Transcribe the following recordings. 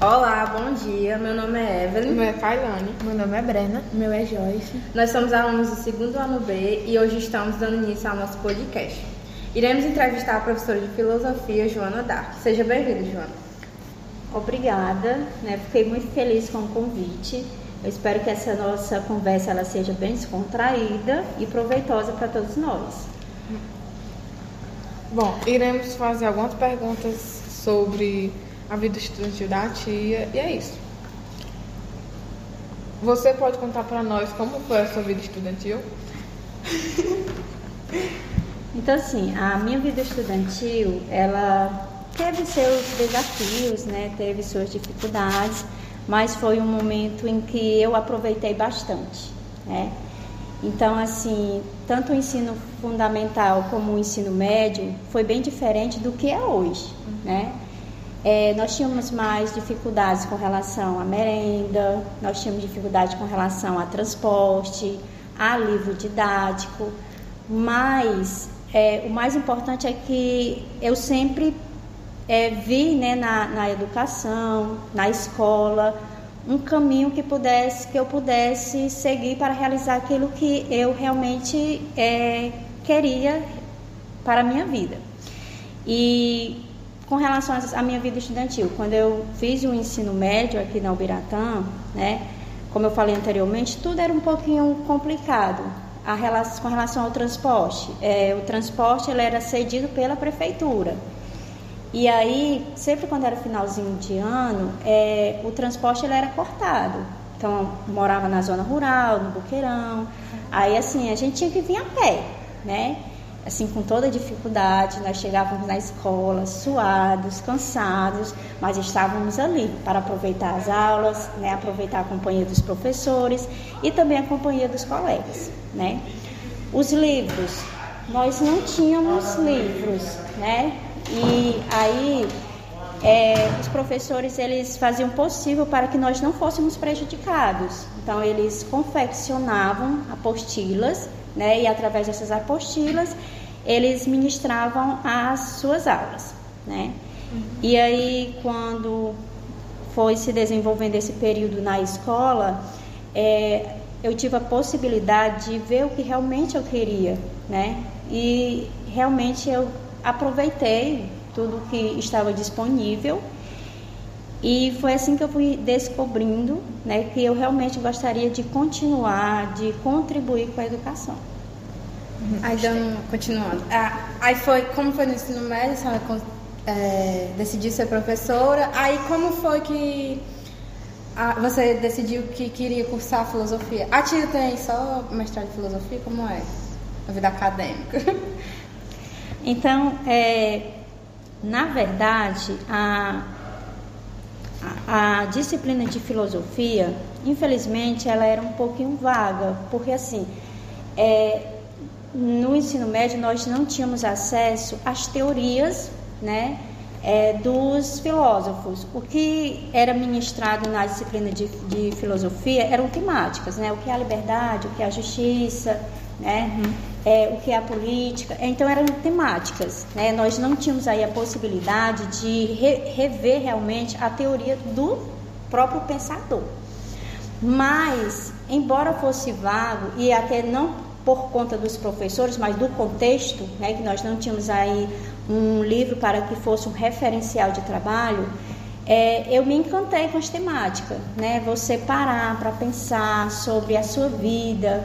Olá, bom dia. Meu nome é Evelyn. Meu nome é Kailane. Meu nome é Brena. Meu é Joyce. Nós somos alunos do segundo ano B e hoje estamos dando início ao nosso podcast. Iremos entrevistar a professora de filosofia, Joana Dark. Seja bem-vinda, Joana. Obrigada, Fiquei muito feliz com o convite. Eu espero que essa nossa conversa ela seja bem descontraída e proveitosa para todos nós. Bom, iremos fazer algumas perguntas sobre a vida estudantil da tia e é isso. Você pode contar para nós como foi a sua vida estudantil? Então, assim, a minha vida estudantil, ela teve seus desafios, Teve suas dificuldades, mas foi um momento em que eu aproveitei bastante, Então, assim, tanto o ensino fundamental como o ensino médio foi bem diferente do que é hoje, Nós tínhamos mais dificuldades com relação à merenda, nós tínhamos dificuldade com relação a transporte, a livro didático, mas o mais importante é que eu sempre vi na educação, na escola, um caminho que eu pudesse seguir para realizar aquilo que eu realmente queria para a minha vida. E com relação à minha vida estudantil, quando eu fiz o ensino médio aqui na Ubiratã, como eu falei anteriormente, tudo era um pouquinho complicado com relação ao transporte. O transporte ele era cedido pela prefeitura. E aí, sempre quando era finalzinho de ano, o transporte ele era cortado. Então, eu morava na zona rural, no Boqueirão. Aí, assim, a gente tinha que vir a pé, Assim, com toda dificuldade, nós chegávamos na escola suados, cansados, mas estávamos ali para aproveitar as aulas, aproveitar a companhia dos professores e também a companhia dos colegas, Os livros, nós não tínhamos livros, E aí, os professores, eles faziam o possível para que nós não fôssemos prejudicados. Então, eles confeccionavam apostilas, e através dessas apostilas, eles ministravam as suas aulas, E aí, quando foi se desenvolvendo esse período na escola, eu tive a possibilidade de ver o que realmente eu queria, E realmente eu aproveitei tudo que estava disponível e foi assim que eu fui descobrindo, que eu realmente gostaria de continuar, de contribuir com a educação. Aí, continuando. Como foi no ensino médio, a senhora decidiu ser professora. Aí, como foi que você decidiu que queria cursar filosofia? A tia tem só mestrado em filosofia? Como é a vida acadêmica? Então, na verdade, a disciplina de filosofia, infelizmente, ela era um pouquinho vaga, porque assim, no ensino médio nós não tínhamos acesso às teorias, dos filósofos. O que era ministrado na disciplina de filosofia eram temáticas, o que é a liberdade, o que é a justiça, o que é a política. Então eram temáticas, Nós não tínhamos aí a possibilidade de rever realmente a teoria do próprio pensador. Mas, embora fosse vago, e até não por conta dos professores, mas do contexto, que nós não tínhamos aí um livro para que fosse um referencial de trabalho, eu me encantei com as temáticas, Você parar para pensar sobre a sua vida,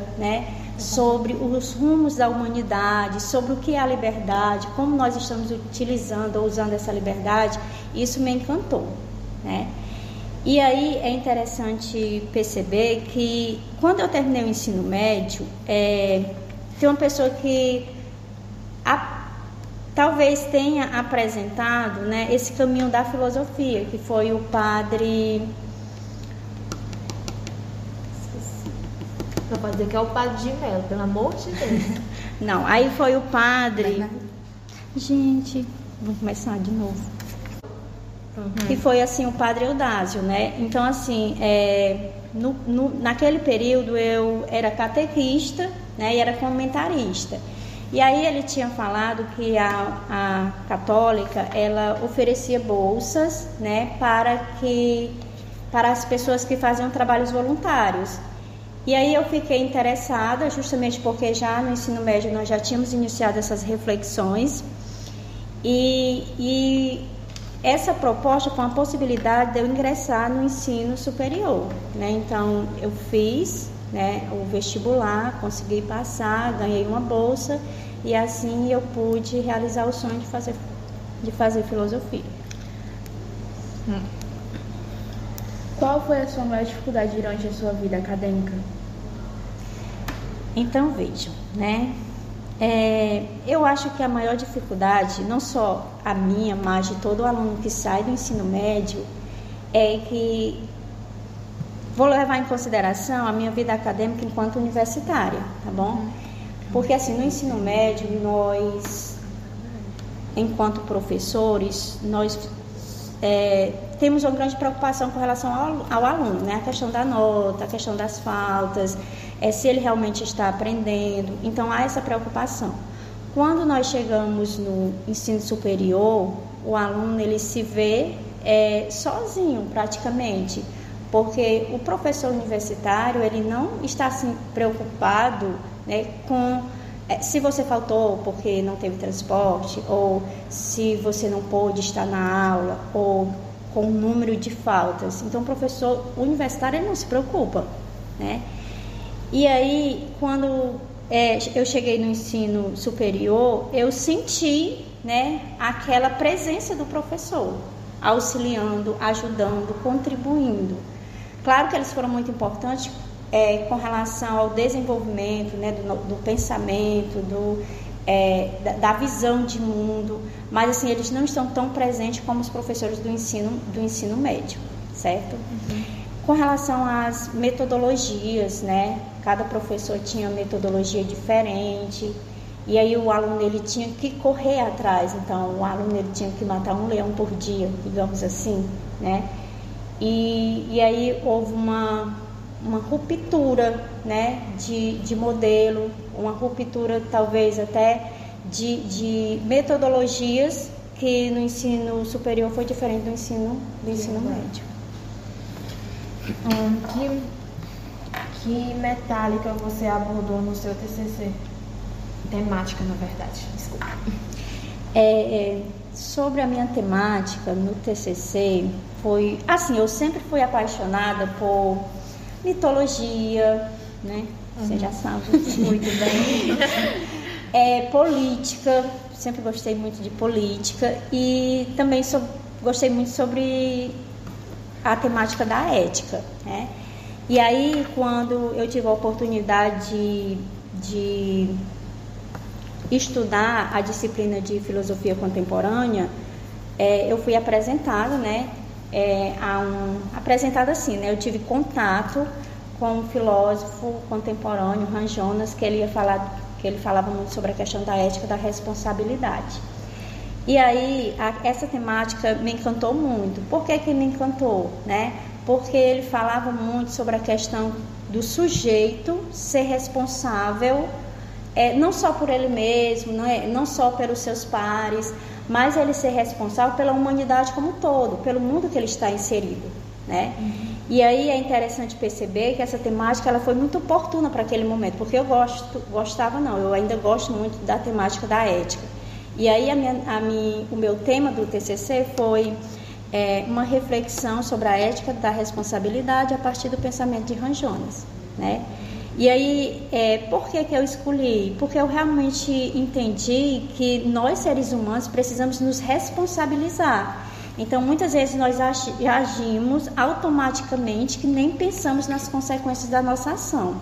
sobre os rumos da humanidade, sobre o que é a liberdade, como nós estamos utilizando ou usando essa liberdade, isso me encantou, E aí é interessante perceber que quando eu terminei o ensino médio, tem uma pessoa que talvez tenha apresentado, esse caminho da filosofia, que foi o padre... Não pode dizer que é o padre de Melo, pelo amor de Deus. Não, aí foi o padre... Gente, vamos começar de novo. Que foi assim o padre Eudásio, Então, assim, naquele período eu era catequista, e era comentarista. E aí ele tinha falado que a católica, ela oferecia bolsas, né, para as pessoas que faziam trabalhos voluntários. E aí eu fiquei interessada, justamente porque já no ensino médio nós já tínhamos iniciado essas reflexões, e essa proposta com a possibilidade de eu ingressar no ensino superior, né? Então eu fiz, né, o vestibular, consegui passar, ganhei uma bolsa, e assim eu pude realizar o sonho de fazer filosofia. Qual foi a sua maior dificuldade durante a sua vida acadêmica? Então vejam, né? Eu acho que a maior dificuldade, não só a minha, mas de todo aluno que sai do ensino médio, é que vou levar em consideração a minha vida acadêmica enquanto universitária, tá bom? Porque assim, no ensino médio, nós, enquanto professores, nós temos uma grande preocupação com relação ao aluno, né? A questão da nota, a questão das faltas, se ele realmente está aprendendo. Então, há essa preocupação. Quando nós chegamos no ensino superior, o aluno ele se vê sozinho, praticamente, porque o professor universitário ele não está assim, preocupado, né, com se você faltou porque não teve transporte, ou se você não pôde estar na aula, ou com o número de faltas. Então, o professor universitário ele não se preocupa, né? E aí, quando eu cheguei no ensino superior, eu senti, né, aquela presença do professor, auxiliando, ajudando, contribuindo. Claro que eles foram muito importantes com relação ao desenvolvimento, né, do pensamento, da visão de mundo, mas assim, eles não estão tão presentes como os professores do ensino médio, certo? Uhum. Com relação às metodologias, né, cada professor tinha uma metodologia diferente, e aí o aluno ele tinha que correr atrás, então o aluno ele tinha que matar um leão por dia, digamos assim, né? E aí houve uma ruptura, né, de modelo, uma ruptura talvez até de metodologias que no ensino superior foi diferente do ensino médio. Que metálica você abordou no seu TCC? Temática, na verdade, desculpa. Sobre a minha temática no TCC, foi assim, eu sempre fui apaixonada por mitologia, né? Você já sabe muito bem. Política, sempre gostei muito de política, e também gostei muito sobre a temática da ética, né? E aí, quando eu tive a oportunidade de estudar a disciplina de filosofia contemporânea, eu fui apresentada, né? Apresentada assim, né? Eu tive contato com um filósofo contemporâneo, Hans Jonas, que ele falava muito sobre a questão da ética, da responsabilidade. E aí, essa temática me encantou muito. Por que me encantou, né? Porque ele falava muito sobre a questão do sujeito ser responsável, não só por ele mesmo, não só pelos seus pares, mas ele ser responsável pela humanidade como um todo, pelo mundo que ele está inserido, né? Uhum. E aí é interessante perceber que essa temática ela foi muito oportuna para aquele momento, porque eu ainda gosto muito da temática da ética. E aí o meu tema do TCC foi uma reflexão sobre a ética da responsabilidade a partir do pensamento de Hans Jonas, né? E aí, por que eu escolhi? Porque eu realmente entendi que nós, seres humanos, precisamos nos responsabilizar. Então, muitas vezes nós agimos automaticamente que nem pensamos nas consequências da nossa ação.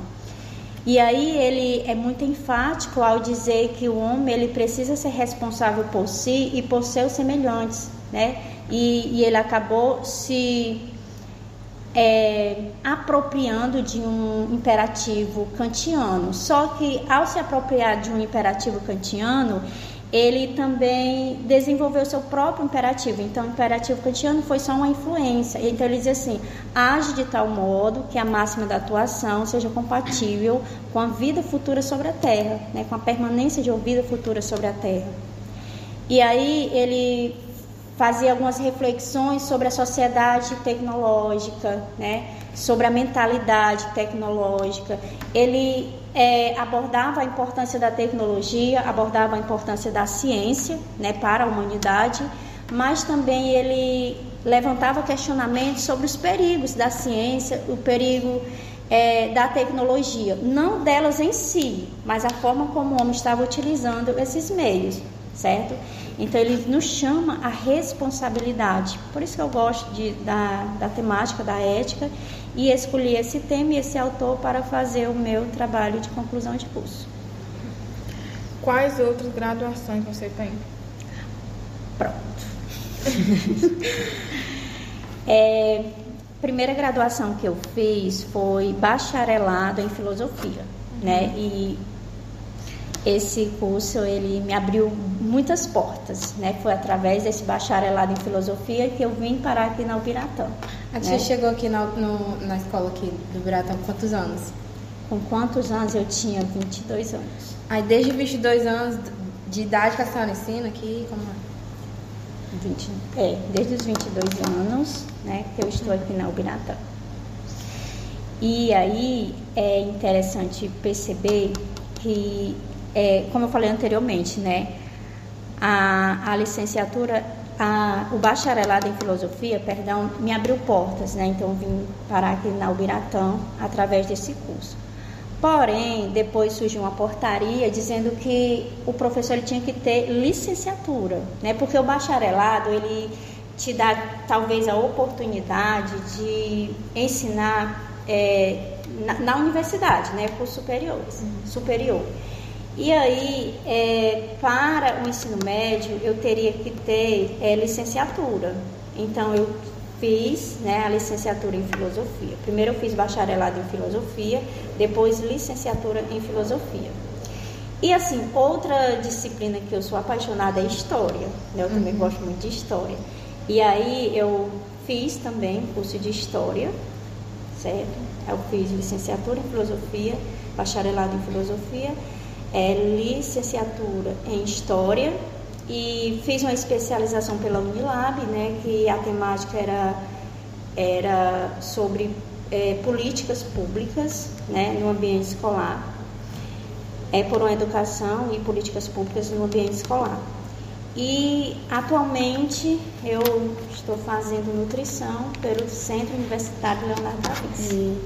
E aí ele é muito enfático ao dizer que o homem ele precisa ser responsável por si e por seus semelhantes, né? E ele acabou se apropriando de um imperativo kantiano. Só que ao se apropriar de um imperativo kantiano, ele também desenvolveu seu próprio imperativo. Então, o imperativo kantiano foi só uma influência. Então, ele dizia assim: age de tal modo que a máxima da atuação seja compatível com a vida futura sobre a Terra, né? Com a permanência de uma vida futura sobre a Terra. E aí, ele fazia algumas reflexões sobre a sociedade tecnológica, né? Sobre a mentalidade tecnológica. Ele abordava a importância da tecnologia, abordava a importância da ciência, né, para a humanidade, mas também ele levantava questionamentos sobre os perigos da ciência, o perigo da tecnologia, não delas em si, mas a forma como o homem estava utilizando esses meios, certo? Então ele nos chama a responsabilidade. Por isso que eu gosto da temática da ética, e escolhi esse tema e esse autor para fazer o meu trabalho de conclusão de curso. Quais outras graduações você tem? Pronto. Primeira graduação que eu fiz foi bacharelado em filosofia, né? E esse curso, ele me abriu muitas portas, né? Foi através desse bacharelado em filosofia que eu vim parar aqui na Ubiratã. Você chegou aqui na escola aqui do Ubiratã com quantos anos? Com quantos anos? Eu tinha 22 anos. Aí desde 22 anos de idade que a senhora ensina aqui, como é? Desde os 22 anos, né, que eu estou aqui na Ubiratã. E aí é interessante perceber que, como eu falei anteriormente, né, a licenciatura, o bacharelado em filosofia, me abriu portas, né? Então eu vim parar aqui na Ubiratã através desse curso. Porém, depois surgiu uma portaria dizendo que o professor ele tinha que ter licenciatura, né? Porque o bacharelado, ele te dá talvez a oportunidade de ensinar na universidade, né? Curso superior. E aí, para o ensino médio, eu teria que ter licenciatura. Então, eu fiz, né, a licenciatura em filosofia. Primeiro eu fiz bacharelado em filosofia, depois licenciatura em filosofia. E assim, outra disciplina que eu sou apaixonada é história, né? Eu também gosto muito de história. E aí eu fiz também curso de história, certo? Eu fiz licenciatura em filosofia, bacharelado em filosofia, licenciatura em história e fiz uma especialização pela Unilab, né, que a temática era sobre políticas públicas, né, no ambiente escolar, por uma educação e políticas públicas no ambiente escolar. E atualmente eu estou fazendo nutrição pelo Centro Universitário Leonardo da Vinci.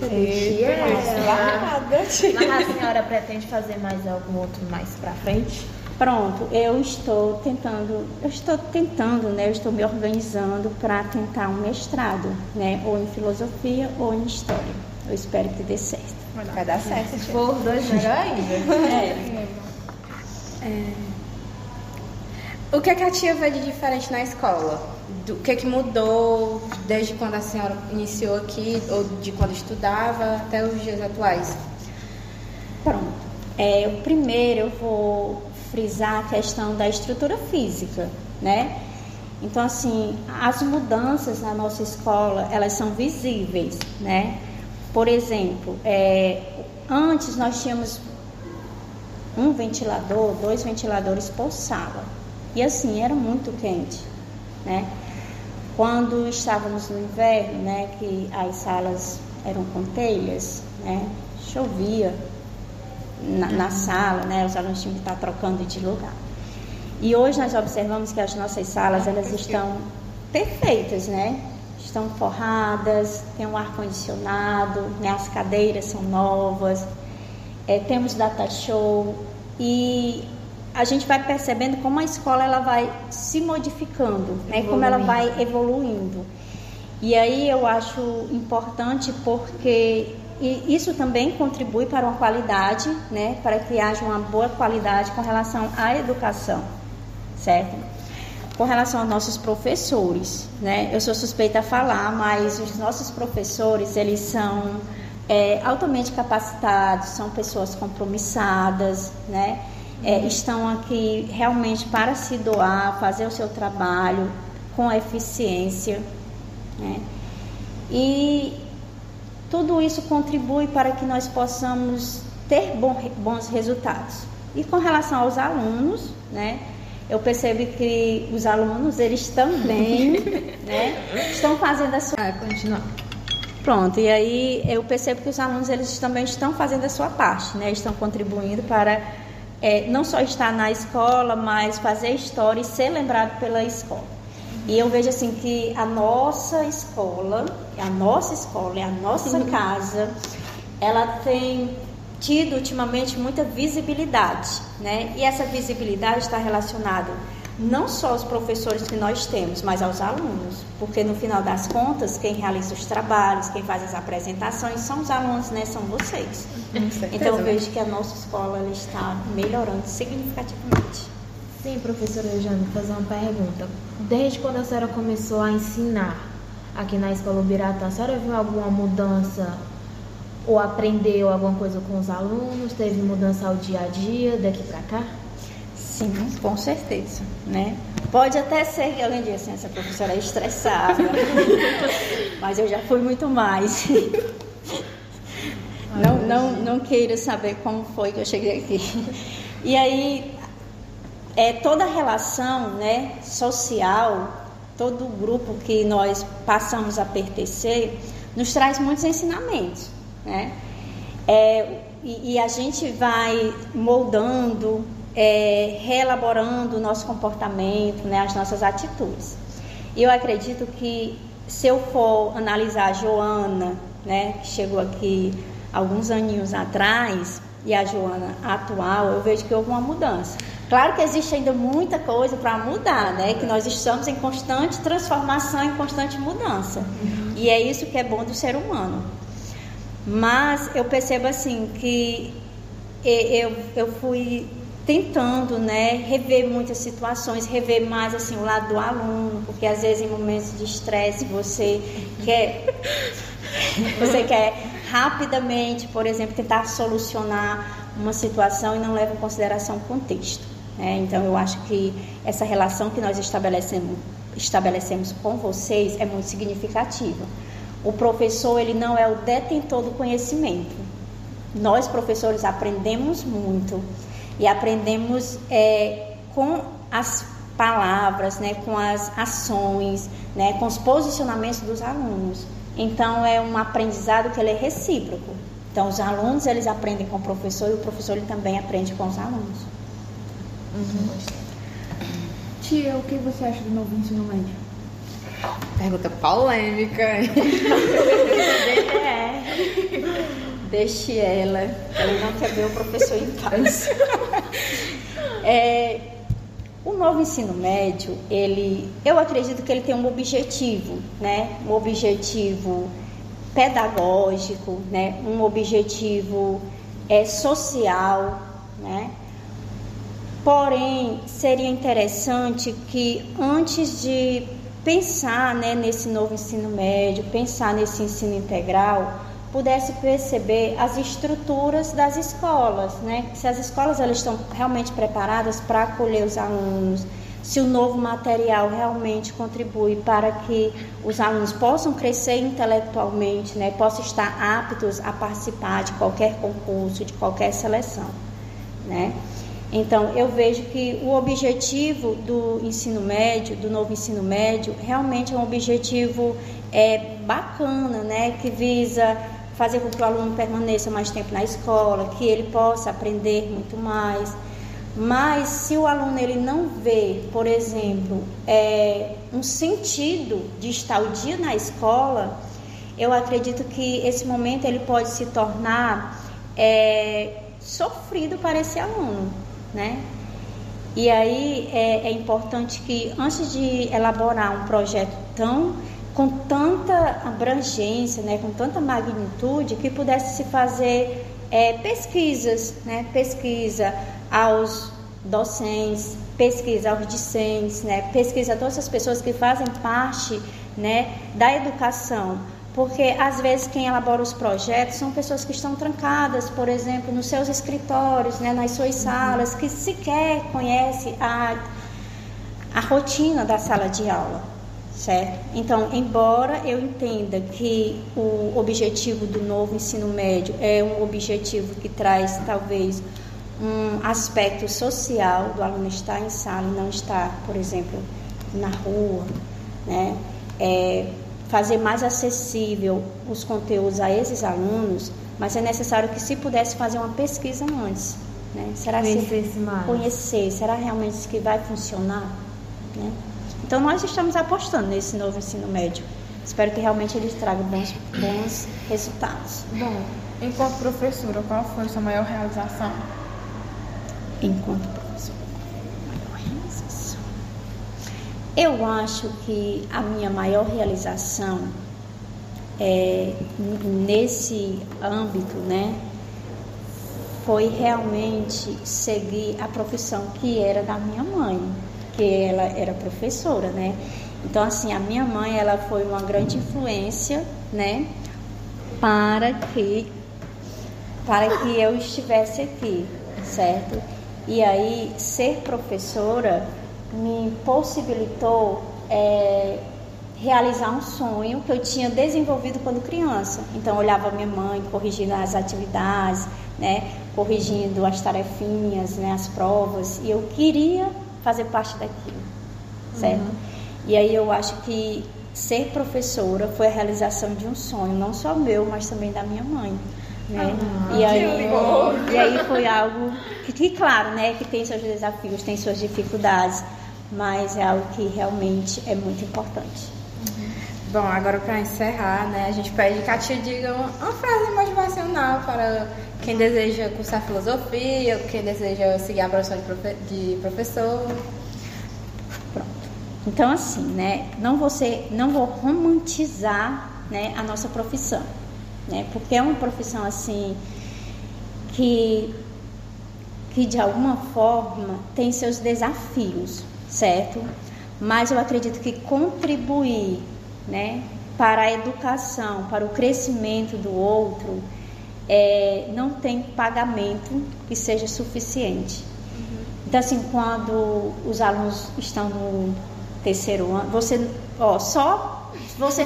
Mas a senhora pretende fazer mais algum outro mais pra frente? Pronto, eu estou tentando, né? Eu estou me organizando para tentar um mestrado, né? Ou em filosofia ou em história. Eu espero que dê certo. Vai dar certo. Se for os dois, melhor ainda. O que a tia vê de diferente na escola? O que mudou desde quando a senhora iniciou aqui, ou de quando estudava até os dias atuais? Pronto. Primeiro eu vou frisar a questão da estrutura física, né? Então, assim, as mudanças na nossa escola, elas são visíveis, né? Por exemplo, antes nós tínhamos um ventilador, 2 ventiladores por sala. E assim, era muito quente, né? Quando estávamos no inverno, né, que as salas eram com telhas, né, chovia na sala, né, os alunos tinham que estar trocando de lugar. E hoje nós observamos que as nossas salas, elas estão perfeitas, né? Estão forradas, tem um ar-condicionado, né, as cadeiras são novas, temos data show e a gente vai percebendo como a escola ela vai se modificando, né? Como ela vai evoluindo. E aí eu acho importante porque isso também contribui para uma qualidade, né? Para que haja uma boa qualidade com relação à educação, certo? Com relação aos nossos professores, né? Eu sou suspeita a falar, mas os nossos professores, eles são altamente capacitados, são pessoas compromissadas, né? estão aqui realmente para se doar, fazer o seu trabalho com eficiência, né? E tudo isso contribui para que nós possamos ter bons resultados. E com relação aos alunos, né, eu percebo que os alunos, eles também né, estão fazendo a sua... Continuar. Pronto, e aí eu percebo que os alunos, eles também estão fazendo a sua parte, né, estão contribuindo para não só estar na escola, mas fazer história e ser lembrado pela escola. E eu vejo assim que a nossa escola, a nossa casa, ela tem tido ultimamente muita visibilidade, né? E essa visibilidade está relacionada não só aos professores que nós temos, mas aos alunos, porque no final das contas, quem realiza os trabalhos, quem faz as apresentações são os alunos, né? São vocês. Então eu vejo que a nossa escola ela está melhorando significativamente. Sim, professora Eugênia, vou fazer uma pergunta. Desde quando a senhora começou a ensinar aqui na Escola Ubiratã, a senhora viu alguma mudança ou aprendeu alguma coisa com os alunos? Teve mudança ao dia a dia, daqui para cá? Sim, com certeza, né? Pode até ser que alguém diga assim, essa professora é estressada, mas eu já fui muito mais. Não queira saber como foi que eu cheguei aqui. E aí, toda a relação, né, social, todo o grupo que nós passamos a pertencer, nos traz muitos ensinamentos, né? E a gente vai moldando, reelaborando o nosso comportamento, né, as nossas atitudes. E eu acredito que se eu for analisar a Joana, né, que chegou aqui alguns aninhos atrás, e a Joana atual, eu vejo que houve uma mudança. Claro que existe ainda muita coisa para mudar, né? Que nós estamos em constante transformação, em constante mudança. E é isso que é bom do ser humano. Mas eu percebo assim que eu fui tentando, né, rever muitas situações, rever mais assim o lado do aluno, porque às vezes em momentos de estresse você quer rapidamente, por exemplo, tentar solucionar uma situação e não leva em consideração o contexto, né? Então eu acho que essa relação que nós estabelecemos com vocês é muito significativa. O professor, ele não é o detentor do conhecimento. Nós, professores, aprendemos muito e aprendemos com as palavras, né, com as ações, né, com os posicionamentos dos alunos. Então, é um aprendizado que ele é recíproco. Então, os alunos, eles aprendem com o professor e o professor ele também aprende com os alunos. Tia, o que você acha do novo ensino médio? Pergunta polêmica. Deixe ela não quer ver o professor em paz. O novo ensino médio, eu acredito que ele tem um objetivo, né? Um objetivo pedagógico, né? Um objetivo social, né? Porém, seria interessante que antes de pensar, né, nesse novo ensino médio, pensar nesse ensino integral, pudesse perceber as estruturas das escolas, né? Se as escolas elas estão realmente preparadas para acolher os alunos, se o novo material realmente contribui para que os alunos possam crescer intelectualmente, né? Possam estar aptos a participar de qualquer concurso, de qualquer seleção, né? Então, eu vejo que o objetivo do ensino médio, do novo ensino médio, realmente é um objetivo bacana, né? Que visa fazer com que o aluno permaneça mais tempo na escola, que ele possa aprender muito mais. Mas se o aluno ele não vê, por exemplo, um sentido de estar o dia na escola, eu acredito que esse momento ele pode se tornar sofrido para esse aluno, né? E aí é importante que antes de elaborar um projeto com tanta abrangência, né, com tanta magnitude, que pudesse se fazer pesquisas, né, pesquisa aos docentes, pesquisa aos discentes, né, pesquisa a todas as pessoas que fazem parte, né, da educação, Porque, às vezes, quem elabora os projetos são pessoas que estão trancadas, por exemplo, nos seus escritórios, né, nas suas salas, que sequer conhecem a rotina da sala de aula, certo? Então, embora eu entenda que o objetivo do novo ensino médio é um objetivo que traz, talvez, um aspecto social do aluno estar em sala e não estar, por exemplo, na rua, né? Fazer mais acessível os conteúdos a esses alunos, mas é necessário que se pudesse fazer uma pesquisa antes, né? Será conhecer, será realmente isso que vai funcionar, né? Então nós estamos apostando nesse novo ensino médio. Espero que realmente ele traga bons resultados. Bom, enquanto professora, qual foi a sua maior realização? Enquanto professora, maior realização. Eu acho que a minha maior realização nesse âmbito, né, foi realmente seguir a profissão que era da minha mãe, que ela era professora, né? Então, assim, a minha mãe, ela foi uma grande influência, né, para que eu estivesse aqui, certo? E aí, ser professora me possibilitou realizar um sonho que eu tinha desenvolvido quando criança. Então, eu olhava a minha mãe corrigindo as atividades, né, corrigindo as tarefinhas, né, as provas, e eu queria fazer parte daquilo, certo? E aí eu acho que ser professora foi a realização de um sonho, não só meu, mas também da minha mãe, né? E aí foi algo que, claro, né, que tem seus desafios, tem suas dificuldades, mas é algo que realmente é muito importante. Bom, agora para encerrar, né, a gente pede que a tia diga uma frase motivacional para quem deseja cursar filosofia, quem deseja seguir a profissão de professor. Pronto. Então, assim, né, não vou romantizar, né, a nossa profissão, né, porque é uma profissão assim que de alguma forma tem seus desafios, certo? Mas eu acredito que contribuir, né, para a educação, para o crescimento do outro, não tem pagamento que seja suficiente. Então, assim, quando os alunos estão no terceiro ano, você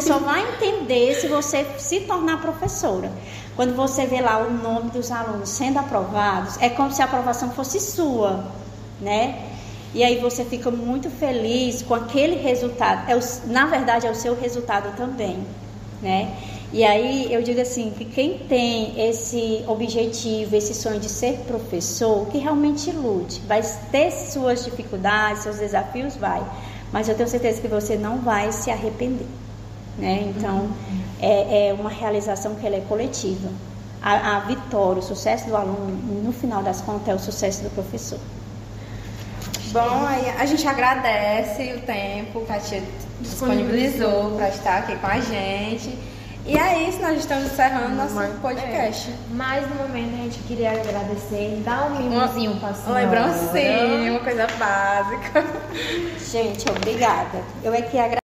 só vai entender se você se tornar professora. Quando você vê lá o nome dos alunos sendo aprovados, é como se a aprovação fosse sua, né? E aí você fica muito feliz com aquele resultado. Na verdade, é o seu resultado também, né? E aí eu digo assim, que quem tem esse objetivo, esse sonho de ser professor, que realmente lute. Vai ter suas dificuldades, seus desafios, vai. Mas eu tenho certeza que você não vai se arrepender, né? Então, é uma realização que ela é coletiva. A vitória, o sucesso do aluno, no final das contas, é o sucesso do professor. Bom, aí a gente agradece o tempo que a tia disponibilizou para estar aqui com a gente. E é isso, nós estamos encerrando nosso podcast. Mas no momento a gente queria agradecer, dar um mimozinho para a senhora. Uma lembrancinha, uma coisa básica. Gente, obrigada. Eu é que agradeço.